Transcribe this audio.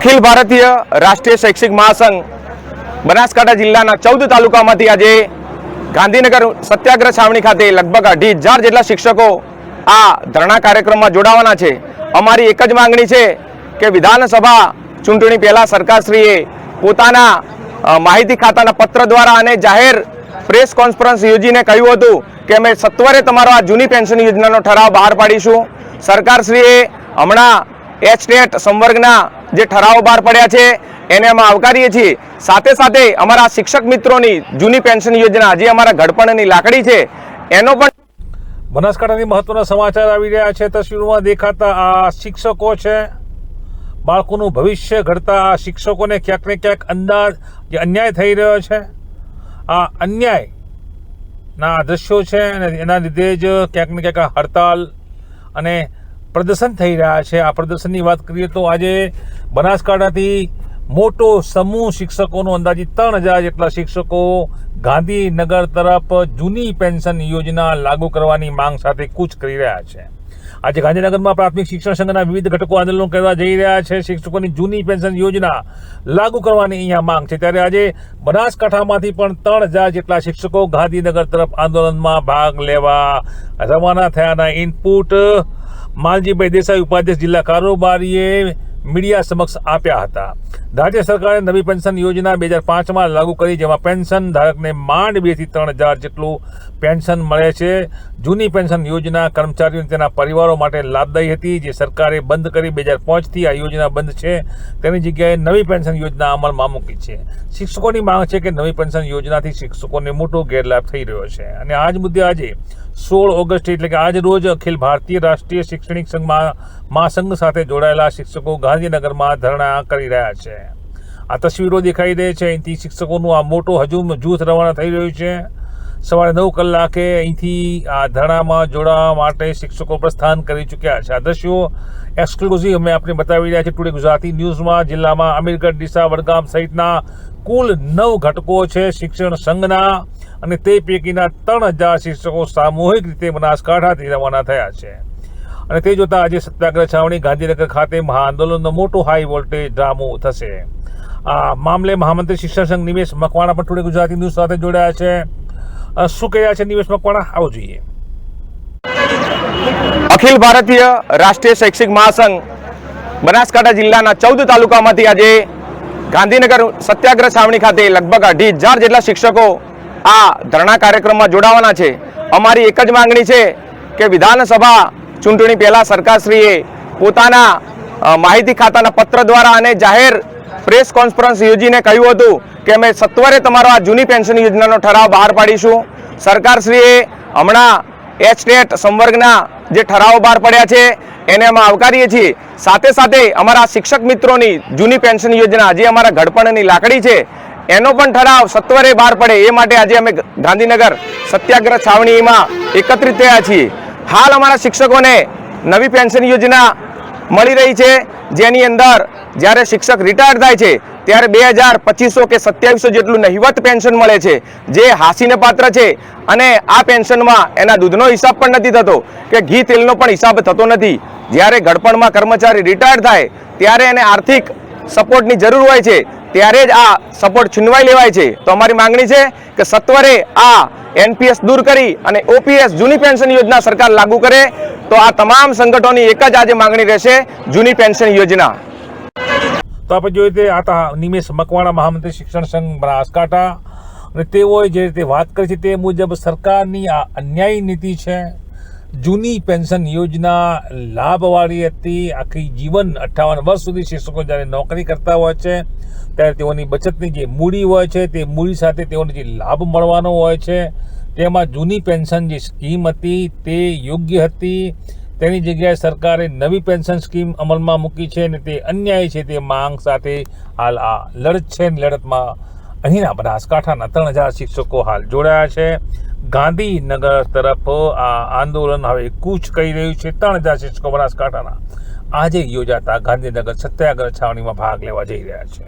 अखिल भारतीय राष्ट्रीय शैक्षिक महासंघ बनासकांठा जिल्लाना 14 तालुकामांथी आज गांधीनगर सत्याग्रह छावणी खाते लगभग 2,500 जेटला शिक्षको आ धरना कार्यक्रम में जोड़वाना छे। अमारी एक ज मांगणी छे के विधानसभा चूंटणी पहला सरकारश्रीए पोताना माहिती खाताना पत्र द्वारा अने जाहेर प्रेस कॉन्फ्रन्स योजीने कह्युं हतुं के अमे सत्वरे तमारो आ जूनी पेन्शन योजनानो ठराव बहार पाडीशुं। सरकारश्रीए हमणां एच-टेट संवर्गना जे ठराव बहार पड्या छे एने अमे आवकारीए छीए। साथे साथे अमारा शिक्षक मित्रोनी जूनी पेन्शन योजना जे अमारा घडपणनी लाकड़ी छे एनो पण बनासकांठानी महत्वना समाचार आवी रह्या छे। तस्वीरोमां देखाता आ शिक्षको छे। बाळकोनुं भविष्य घडता आ शिक्षकोने क्यांक ने क्यांक अंदाज जे अन्याय थई रह्यो छे। आ अन्यायना दृश्यो छे अने एना लीधे ज क्यांक ने क्यांक हड़ताल अने प्रदर्शन थई रह्या छे। आ प्रदर्शननी वात करीए तो आजे बनासकांठाथी मोटो समूह शिक्षकोनो अंदाजित 3,000 जेटला शिक्षको गांधीनगर तरफ जूनी पेन्शन योजना लागू करवानी मांग साथे कूच करी रह्या छे। आज गांधीनगरमां प्राथमिक शिक्षण संघना विविध घटको आंदोलन करवा जई रह्या छे। शिक्षकोनी जूनी पेन्शन योजना लागू करवानी अहींया मांग छे। त्यारे आज बनासकांठामांथी पण 3,000 जेटला शिक्षको गांधीनगर तरफ आंदोलनमां भाग लेवा रवाना थयाना इनपुट मालजीभाई देसाई उपाध्यक्ष जिल्ला कारोबारीए मीडिया समक्ष आप्या हता। राज्य सरकारे नवी पेन्शन योजना 2005 में लागू करी, जेमां पेन्शन धारक ने मांड 2 થી 3,000 जेटलू पेन्शन मळे छे। जूनी पेन्शन योजना कर्मचारीओ तेना परिवारों माटे लाभदायी हती, जे सरकारे बंद करी 2005 थी आ योजना बंद छे। तेनी जग्याए नवी पेन्शन योजना अमलमां मूकी छे। शिक्षकोनी मांग छे के नवी पेन्शन योजनाथी शिक्षकोने मोटो गैरलाभ थई रह्यो छे अने आज मुद्दे आज 16 ऑगस्ट एटले के आज रोज अखिल भारतीय राष्ट्रीय शैक्षणिक संघ महासंघ साथे जोड़ायेला शिक्षको गांधीनगर में धरना करी रह्या छे। आ तस्वीरों देखाई दे छे। अहींथी शिक्षकोनुं आ मोटो हजूम जूथ रवाना थई रह्युं छे। सवारे 9 कलाके अहींथी आ धरणामां जोड़वा माटे शिक्षको प्रस्थान करी चूक्या छे। आ दृश्यो एक्सक्लूसिव अमे आपने बतावी रह्या छे टुडे गुजराती न्यूज़मां। जिल्लामां अमीरगढ़, डीसा, वडगाम सहितना कुल 9 घटको छे शिक्षण संघना अने ते पैकीना 3,000 शिक्षको सामूहिक रीते बनासकांठाथी रवाना थया छे। अने ते जोता आज सत्याग्रह छावणी गांधीनगर खाते महाआंदोलननो मोटो हाई वोल्टेज ड्रामो थशे। आ मामले महामंत्री शिक्षण संघ निमेश मकवाणा पण टुडे गुजराती न्यूज़ साथे जोड़ाया छे। शुं कह्या छे निमेश मकवाणा, आवो जोईए। अखिल भारतीय राष्ट्रीय शैक्षिक महासंघ बनासकांठा जिल्लाना 14 तालुकामांथी आज गांधीनगर सत्याग्रह छावणी खाते लगभग 2,500 जेटला शिक्षको आ धरना कार्यक्रम में जोड़वाना छे। अमारी एक ज मांगणी छे के विधानसभा चूंटणी पहला सरकारश्रीए पोताना माहिती खाताना पत्र द्वारा अने जाहेर प्रेस कॉन्फ्रन्स योजीने कह्युं हतुं के अमे सत्वरे तमारो आ जूनी पेन्शन योजनानो ठराव बहार पाडीशुं। सरकारश्रीए हमणां एच-टेट संवर्गना जे ठराव बहार पड्या छे एने अमे आवकारीए छीए। साथे साथे अमारा शिक्षक मित्रोनी जूनी पेन्शन योजना जे अमारा घडपणनी लाकड़ी छे एनो पण ठराव सत्वरे बहार पड़े ए माटे आज अमे गांधीनगर सत्याग्रह छावणीमां एकत्रित थया छीए। हाल अमारा शिक्षकोने नवी पेन्शन योजना मळी रही छे, जेनी अंदर ज्यारे शिक्षक रिटायर थाय छे त्यारे 2,000-2,500 के 2700 जेटलू नहीवत पेन्शन मळे छे, जे हासीने पात्र छे। अने आ पेन्शनमां एना दूधनो हिसाब पण नथी थतो के घी तेलनो पण हिसाब थतो नथी। ज्यारे घडपणमां कर्मचारी रिटायर थाय त्यारे एने आर्थिक सपोर्टनी जरूर होय छे, त्यारे ज आ सपोर्ट छीनवाई लेवाय छे। तो अमारी मांगणी छे के सत्वरे आ एनपीएस दूर करी अने ओपीएस जूनी पेन्शन योजना सरकार लागू करे तो आ तमाम संगठनोनी एक ज आज मांगणी रहेशे, जूनी पेन्शन योजना। तो आप जोईए ते आता निमेश मकवाणा महामंत्री शिक्षण संघ बनासकांठा अने तेओए जे रीते वात करी छे ते मुजब सरकारनी आ अन्यायी नीति छे। जूनी पेन्शन योजना लाभवाળી હતી। આખી જીવન 58 વર્ષ સુધી શિક્ષકો જ્યારે નોકરી કરતા હોય છે ત્યારે તેઓની બચતની જે મૂડી હોય છે તે મૂડી સાથે તેઓને જે લાભ મળવાનો હોય છે તેમાં જૂની પેન્શન જે સ્કીમ હતી તે યોગ્ય હતી। તેની જગ્યાએ સરકારે નવી પેન્શન સ્કીમ અમલમાં મૂકી છે અને તે અન્યાય છે તે માંગ સાથે હાલ આ લડત છે। લડતમાં અહીંના બનાસકાંઠાના 3,000 શિક્ષકો હાલ જોડાયા છે। ગાંધીનગર તરફ આ આંદોલન હવે કૂચ કરી રહ્યું છે। 3,000 શિક્ષકો બનાસકાંઠાના આજે યોજાતા ગાંધીનગર સત્યાગ્રહ છાવણીમાં ભાગ લેવા જઈ રહ્યા છે।